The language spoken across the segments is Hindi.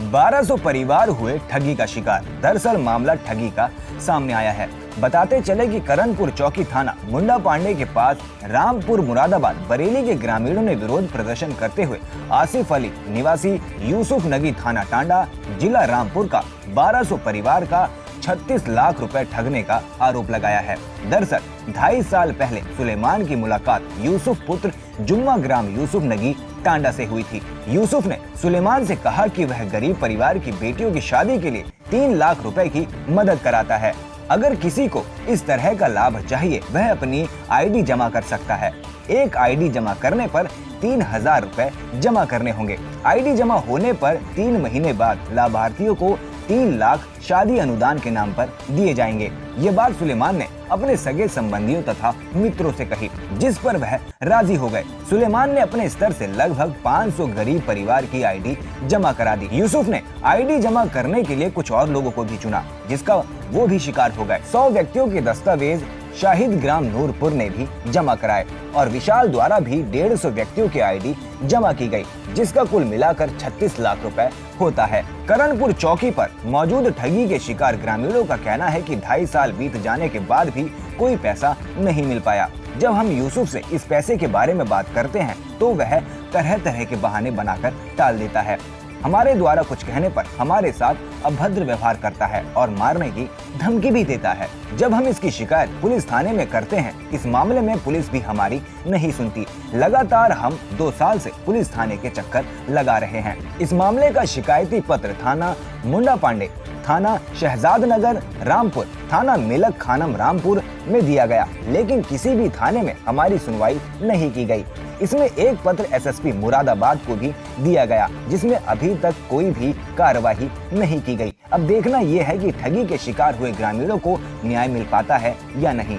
1200 परिवार हुए ठगी का शिकार। दरअसल मामला ठगी का सामने आया है। बताते चले कि करणपुर चौकी थाना मुंडा पांडे के पास रामपुर मुरादाबाद बरेली के ग्रामीणों ने विरोध प्रदर्शन करते हुए आसिफ अली निवासी यूसुफ नगी थाना टांडा जिला रामपुर का 1200 परिवार का 36 लाख रुपए ठगने का आरोप लगाया है। दरअसल 2.5 साल पहले सुलेमान की मुलाकात यूसुफ पुत्र जुम्मा ग्राम यूसुफ नगी टांडा से हुई थी। यूसुफ ने सुलेमान से कहा कि वह गरीब परिवार की बेटियों की शादी के लिए 3 लाख रुपए की मदद कराता है। अगर किसी को इस तरह का लाभ चाहिए वह अपनी आईडी जमा कर सकता है। एक आईडी जमा करने पर 3000 रुपए जमा करने होंगे। आईडी जमा होने पर 3 महीने बाद लाभार्थियों को 3 लाख शादी अनुदान के नाम पर दिए जाएंगे। ये बात सुलेमान ने अपने सगे संबंधियों तथा मित्रों से कही, जिस पर वह राजी हो गए। सुलेमान ने अपने स्तर से लगभग 500 गरीब परिवार की आईडी जमा करा दी। यूसुफ ने आईडी जमा करने के लिए कुछ और लोगों को भी चुना, जिसका वो भी शिकार हो गए। 100 व्यक्तियों के दस्तावेज शाहिद ग्राम नूरपुर ने भी जमा कराए और विशाल द्वारा भी 150 व्यक्तियों की आईडी जमा की गई, जिसका कुल मिलाकर 36 लाख रुपए होता है। करणपुर चौकी पर मौजूद ठगी के शिकार ग्रामीणों का कहना है कि 2.5 साल बीत जाने के बाद भी कोई पैसा नहीं मिल पाया। जब हम यूसुफ से इस पैसे के बारे में बात करते हैं तो वह तरह तरह के बहाने बनाकर टाल देता है। हमारे द्वारा कुछ कहने पर हमारे साथ अभद्र व्यवहार करता है और मारने की धमकी भी देता है। जब हम इसकी शिकायत पुलिस थाने में करते हैं, इस मामले में पुलिस भी हमारी नहीं सुनती। लगातार हम 2 साल से पुलिस थाने के चक्कर लगा रहे हैं। इस मामले का शिकायती पत्र थाना मुंडा पांडे, थाना शहजाद नगर रामपुर, थाना मेलक खानम रामपुर में दिया गया, लेकिन किसी भी थाने में हमारी सुनवाई नहीं की गई। इसमें एक पत्र एसएसपी मुरादाबाद को भी दिया गया, जिसमें अभी तक कोई भी कार्रवाई नहीं की गई। अब देखना यह है कि ठगी के शिकार हुए ग्रामीणों को न्याय मिल पाता है या नहीं।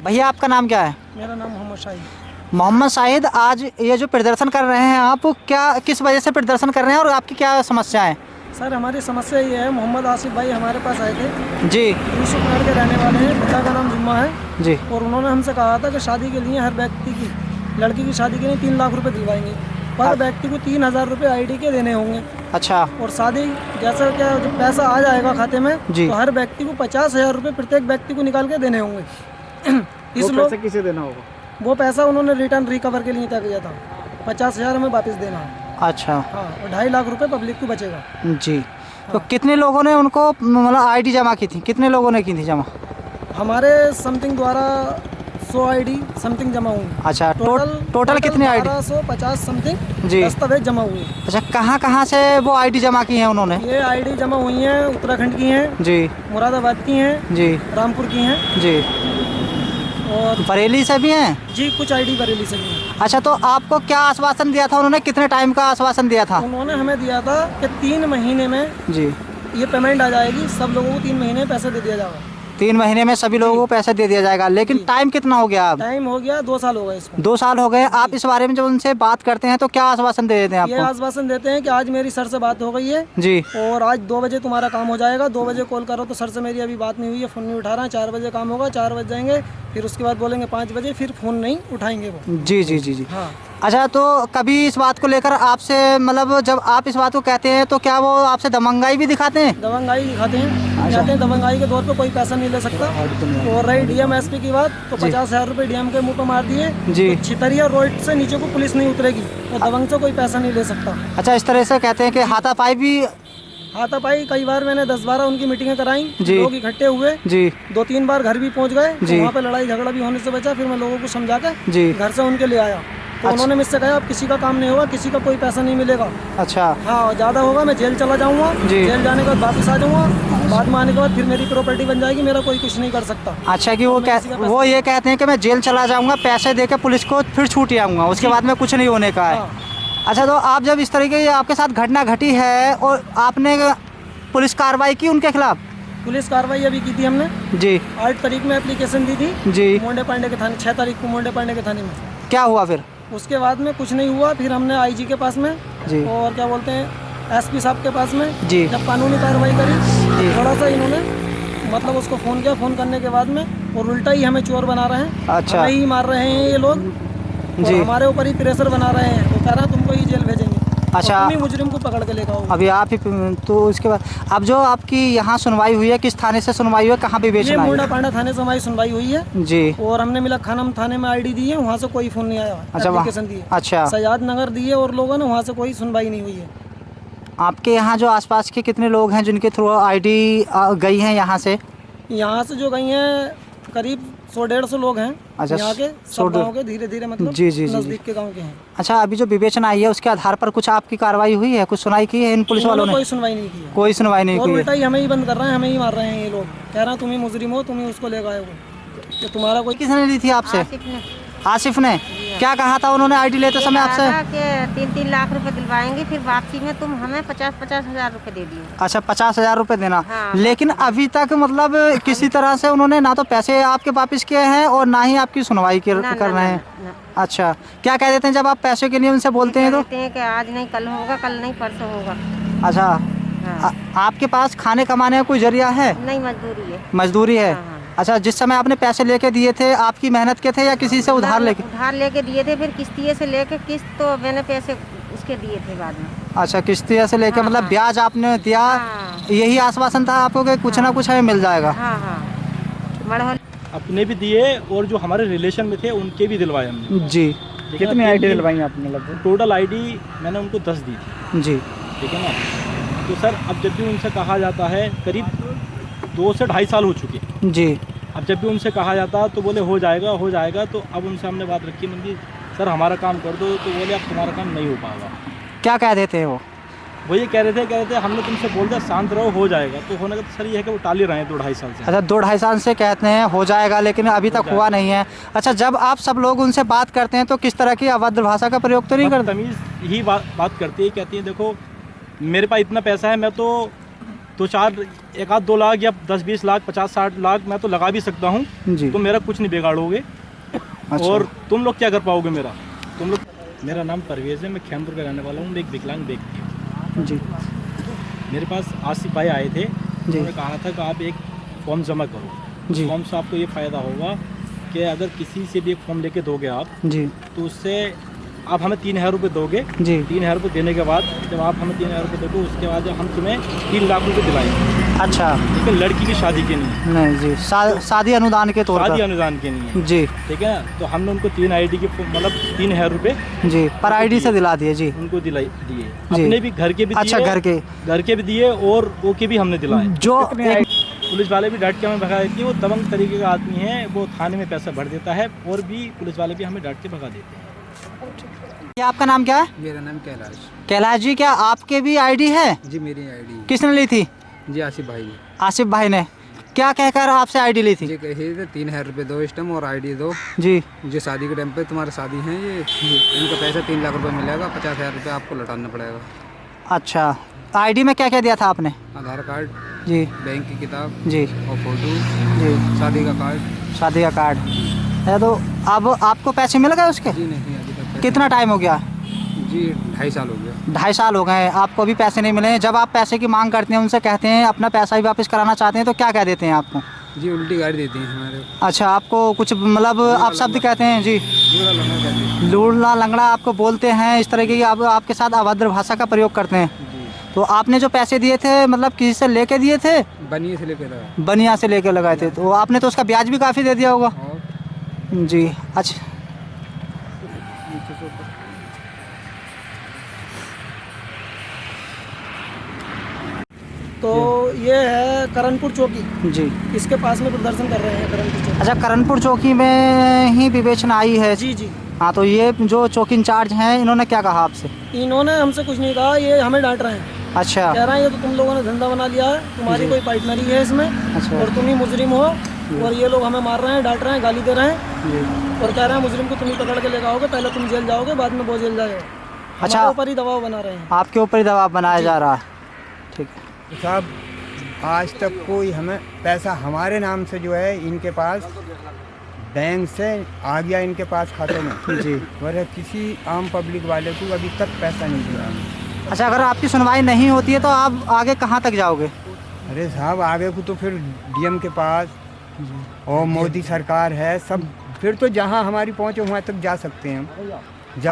भैया आपका नाम क्या है? मेरा नाम मोहम्मद शाहिद। मोहम्मद शाहिद, आज ये जो प्रदर्शन कर रहे हैं आप, क्या किस वजह से प्रदर्शन कर रहे हैं और आपकी क्या समस्या है? सर हमारी समस्या ये है, मोहम्मद आसिफ भाई हमारे पास आए थे जी। यूसुफ नगर के रहने वाले हैं, पिता का नाम जुम्मा है जी। और उन्होंने हमसे कहा था कि शादी के लिए हर व्यक्ति की, लड़की की शादी के लिए 3 लाख रुपए दिलवाएंगे। पर व्यक्ति को 3000 रुपये आईडी के देने होंगे। अच्छा। और शादी जैसा क्या जब पैसा आ जाएगा खाते में जी। तो हर व्यक्ति को 50,000 रुपये प्रत्येक व्यक्ति को निकाल के देने होंगे। इस पैसा किसे देना होगा? वो पैसा उन्होंने रिटर्न रिकवर के लिए तय किया था, 50,000 हमें वापस देना है। अच्छा। हाँ, और 2.5 लाख रुपए पब्लिक को बचेगा। जी। तो कितने लोगों ने उनको मतलब आईडी जमा की थी? कितने लोगों ने की थी जमा? हमारे समथिंग द्वारा 100 आईडी समथिंग जमा हुई। अच्छा। टोटल कितने आईडी? 1250 समथिंग जी दस्तावेज जमा हुए। अच्छा, कहाँ से वो आईडी जमा की हैं उन्होंने? ये आईडी जमा हुई हैं उत्तराखंड की हैं जी, मुरादाबाद की हैं जी, रामपुर की हैं जी, और बरेली से भी हैं जी, कुछ आईडी बरेली से भी हैं। अच्छा, तो आपको क्या आश्वासन दिया था उन्होंने? कितने टाइम का आश्वासन दिया था? उन्होंने हमें दिया था कि 3 महीने में जी ये पेमेंट आ जाएगी, सब लोगों को 3 महीने में पैसा दे दिया जाएगा। 3 महीने में सभी लोगों को पैसा दे दिया जाएगा। लेकिन टाइम कितना हो गया अब? टाइम हो गया 2 साल हो गए इसको। 2 साल हो गए। आप इस बारे में जब उनसे बात करते हैं तो क्या आश्वासन दे देते हैं ये आपको? आश्वासन देते हैं कि आज मेरी सर से बात हो गई है जी। और आज 2 बजे तुम्हारा काम हो जाएगा। 2 बजे कॉल करो तो सर से मेरी अभी बात नहीं हुई है, फ़ोन नहीं उठा रहा है। 4 बजे काम होगा, 4 बज जाएंगे, फिर उसके बाद बोलेंगे 5 बजे, फिर फ़ोन नहीं उठाएंगे वो। जी जी जी जी। हाँ। अच्छा, तो कभी इस बात को लेकर आपसे मतलब जब आप इस बात को कहते हैं तो क्या वो आपसे दबंगाई भी दिखाते हैं? दबंगाई दिखाते हैं, कहते हैं दबंगाई के दौर पे कोई पैसा नहीं ले सकता। और रही डीएम एसपी की बात तो 50,000 रुपये डीएम के मुंह पे मार दिए जी। तो छितरिया रोड से नीचे को पुलिस नहीं उतरेगी तो दबंग से कोई पैसा नहीं ले सकता। अच्छा, इस तरह से कहते हैं कि हाथापाई भी? हाथापाई कई बार मैंने 10-12 उनकी मीटिंगें कराई, जी। लोग इकट्ठे हुए जी 2-3 बार घर भी पहुंच गए, जी। तो वहाँ पे लड़ाई झगड़ा भी होने से बचा। फिर मैं लोगों को समझा के जी घर से उनके ले आया तो उन्होंने मुझसे कहा अब किसी का काम नहीं होगा, किसी का कोई पैसा नहीं मिलेगा। अच्छा। हाँ, ज़्यादा होगा मैं जेल चला जाऊँगा, जी। जेल जाने के बाद वापस आ जाऊँगा, बाद में आने के बाद फिर मेरी प्रॉपर्टी बन जाएगी, मेरा कोई कुछ नहीं कर सकता। अच्छा, कि वो ये कहते हैं कि मैं जेल चला जाऊंगा, पैसे दे के पुलिस को फिर छूट आऊँगा, उसके बाद में कुछ नहीं होने का है। हाँ। अच्छा, तो आप जब इस तरीके की आपके साथ घटना घटी है और आपने पुलिस कार्रवाई की उनके खिलाफ? पुलिस कार्रवाई अभी की थी हमने जी। 8 तारीख में एप्लीकेशन दी थी जी। मोंडे पांडे के थाने, 6 तारीख को मोंडे पांडे के थाने में। क्या हुआ फिर? उसके बाद में कुछ नहीं हुआ। फिर हमने आईजी के पास में जी। और क्या बोलते हैं एसपी साहब के पास में जी। जब कानूनी कार्रवाई करी, जी। थोड़ा सा इन्होंने मतलब उसको फ़ोन किया, फ़ोन करने के बाद में और उल्टा ही हमें चोर बना रहे हैं। अच्छा। हमें ही मार रहे हैं ये लोग, और जी। हमारे ऊपर ही प्रेशर बना रहे हैं। वो कह रहे हैं तुमको ही जेल भेजेंगे। अच्छा। तुम ही मुजरिम को पकड़ के लेकर आओ। अभी आप ही तो उसके बाद अब जो आपकी यहाँ सुनवाई हुई है, किस थाने से सुनवाई हुई है, कहाँ ये विवेचना मुंडा है? पांडा थाने से हमारी सुनवाई हुई है जी। और हमने मिला खानम थाने में आईडी दी है, वहाँ से कोई फोन नहीं आया। अच्छा, वहाँ एप्लीकेशन दी है। अच्छा। सजाद नगर दिए और लोगों ने, वहाँ से कोई सुनवाई नहीं हुई है। आपके यहाँ जो आसपास के कितने लोग हैं जिनके थ्रू आईडी गई हैं यहाँ से? यहाँ से जो गई हैं करीब 100-150 लोग हैं। अच्छा, यहाँ के 100 सब गाँव के, धीरे धीरे मतलब जी, जी, जी, नजदीक के गाँव के हैं। अच्छा, अभी जो विवेचना आई है उसके आधार पर कुछ आपकी कार्रवाई हुई है, कुछ सुनाई की है इन पुलिस वालों ने? कोई सुनवाई नहीं की है। कोई सुनवाई नहीं और की उल्टा है। ही हमें ही बंद कर रहे हैं, हमें ही मार रहे हैं ये लोग। कह रहे हैं तुम ही मुजरिम हो, तुम ही उसको ले गए हो, तो तुम्हारा कोई। किसने ली थी आपसे? आसिफ ने आसिफ ने क्या कहा था उन्होंने आईडी लेते समय आपसे? कहा कि 3-3 लाख रुपए दिलवाएंगे, फिर वापसी में तुम हमें 50-50 हजार रुपए दे दियो। अच्छा, 50,000 रुपए देना। हाँ। लेकिन अभी तक मतलब किसी तरह से उन्होंने ना तो पैसे आपके वापस किए हैं और ना ही आपकी सुनवाई कर ना, रहे हैं। ना। अच्छा, क्या कह देते हैं जब आप पैसे के लिए उनसे बोलते हैं तो? कहते हैं कि आज नहीं कल होगा, कल नहीं परसों होगा। अच्छा, हाँ। आपके पास खाने कमाने का कोई जरिया है? नहीं, मजदूरी है। मजदूरी है। हाँ, हाँ। अच्छा, जिस समय आपने पैसे लेके दिए थे आपकी मेहनत के थे या किसी से उधार लेके? उधार लेके दिए थे, फिर किस्तिये से लेके, किस्त तो मैंने पैसे उसके दिए थे बाद में। अच्छा, किस्तिया से लेके हाँ, मतलब हाँ। ब्याज आपने दिया? हाँ। यही आश्वासन था आपको कि कुछ ना कुछ हमें मिल जाएगा? हाँ हाँ, मड़हल अपने भी दिए और जो हमारे रिलेशन में थे उनके भी दिलवाए हमने। जी। कितनी आईडी दिलवाई आपने? लगभग टोटल आईडी मैंने उनको 10 दी थी। जी। ठीक है ना। तो सर अब जब भी उनसे कहा जाता है, करीब 2 से 2.5 साल हो चुके। जी। अब जब भी उनसे कहा जाता तो बोले हो जाएगा हो जाएगा। तो अब उनसे हमने बात रखी, मंदी सर हमारा काम कर दो, तो बोले अब तुम्हारा काम नहीं हो पाएगा। क्या कह देते हैं वो ये कह रहे थे हमने तुमसे बोल दिया शांत रहो, हो जाएगा। तो होने का तो सर ये है कि वो टाल ही रहे हैं 2-2.5 साल से। अच्छा, 2-2.5 साल से कहते हैं हो जाएगा, लेकिन अभी तक हुआ नहीं है। अच्छा, जब आप सब लोग उनसे बात करते हैं तो किस तरह की अभद्र भाषा का प्रयोग तो नहीं करते? तमीज़ ही बात करती है, कहती है देखो मेरे पास इतना पैसा है, मैं तो 1-2 लाख या 10-20 लाख 50-60 लाख मैं तो लगा भी सकता हूँ, जी। तो मेरा कुछ नहीं बिगाड़ोगे। अच्छा। और तुम लोग क्या कर पाओगे मेरा? तुम लोग। मेरा नाम परवेज़ है, मैं खैमपुर का रहने वाला हूँ, मैं एक विकलांग व्यक्ति हूँ। जी। मेरे पास आसिफ भाई आए थे, जी। उन्होंने कहा था कि आप एक फॉर्म जमा करो। जी। फॉर्म से आपको ये फ़ायदा होगा कि अगर किसी से भी एक फॉर्म लेके दोगे आप, जी। तो उससे आप हमें 3,000 रुपये दोगे। जी। 3,000 रुपये देने के बाद जब आप हमें 3,000 रुपये दोगे, उसके बाद जब हम तुम्हें 3 लाख रुपये दिलाएंगे। अच्छा। लेकिन लड़की की शादी के लिए नहीं जी, शादी अनुदान के तौर शादी पर। अनुदान के लिए। जी। ठीक है ना। तो हमने उनको 3 आईडी के मतलब 3,000 रुपये जी, पर आईडी से दिला दिए। जी। उनको दिए। जी। अपने भी घर के भी अच्छा, दिए, घर के भी दिए और वो के भी हमने दिलाए। जो पुलिस वाले भी डांट के हमें भगा देती है। वो दबंग तरीके का आदमी है, वो थाने में पैसा भर देता है और भी पुलिस वाले भी हमें डांट के भगा देते हैं। क्या आपका नाम क्या है? मेरा नाम कैलाश। कैलाश जी, क्या आपके भी आईडी है? जी, मेरी आईडी। किसने ली थी? जी, आसिफ भाई ने। आसिफ भाई ने क्या कहकर आपसे आईडी ली थी? जी, कहे थे 3,000 रुपये दो इस टाइम और आईडी दो। जी। जो शादी के टाइम पे तुम्हारी शादी है, ये इनका पैसा 3 लाख रुपए मिलेगा, 50,000 रुपये आपको लौटाना पड़ेगा। अच्छा, आईडी में क्या क्या दिया था आपने? आधार कार्ड, जी। बैंक की किताब जी। और फोटो, जी। शादी का कार्ड। शादी का कार्ड है। तो अब आपको पैसे मिल गए उसके? जी नहीं, अभी तक पैसे। कितना टाइम हो गया? जी 2.5 साल हो गया। 2.5 साल हो गए, आपको अभी पैसे नहीं मिले हैं। जब आप पैसे की मांग करते हैं, उनसे कहते हैं अपना पैसा भी वापस कराना चाहते हैं, तो क्या कह देते हैं आपको? जी, उल्टी गाड़ी देती हैं हमारे। अच्छा, आपको कुछ मतलब आप शब्द कहते हैं? जी। पूरा लंगा कहते हैं। लूला लंगड़ा आपको बोलते हैं, इस तरह की आपके साथ अभद्र भाषा का प्रयोग करते हैं। जी। तो आपने जो पैसे दिए थे मतलब किसी से लेके दिए थे? बनिए से लेकर आया। बनिया से लेके लगाए थे। तो आपने तो उसका ब्याज भी काफ़ी दे दिया होगा। और जी। अच्छा, तो ये है करणपुर चौकी, जी। इसके पास में प्रदर्शन कर रहे हैं करणपुर चौकी। अच्छा, करणपुर चौकी में ही विवेचना आई है? जी जी। हाँ, तो ये जो चौकी इंचार्ज हैं इन्होंने क्या कहा आपसे? इन्होंने हमसे कुछ नहीं कहा, ये हमें डांट रहे हैं। अच्छा। कह रहे हैं ये तो तुम लोगों ने धंधा बना लिया है, तुम्हारी कोई पार्टनरी है इसमें, अच्छा। और तुम ही मुजरिम हो, और ये लोग हमें मार रहे हैं, डांट रहे हैं, गाली दे रहे हैं, जी। और कह रहे हैं मुजरिम को तुम ही पकड़ के लेकर आओगे, पहले तुम जेल जाओगे, बाद में वो जेल जाएगा। अच्छा। हमारे ऊपर ही दबाव बना रहे हैं। आपके ऊपर ही दबाव बनाया जा रहा है। ठीक है। साहब, आज तक कोई हमें पैसा हमारे नाम से जो है इनके पास बैंक से आ गया, इनके पास खाते में। जी। वरना किसी आम पब्लिक वाले को अभी तक पैसा नहीं दिया। अच्छा, अगर आपकी सुनवाई नहीं होती है तो आप आगे कहाँ तक जाओगे? अरे साहब, आगे को तो फिर डीएम के पास और मोदी सरकार है सब, फिर तो जहाँ हमारी पहुँच है वहाँ तक जा सकते हैं हम।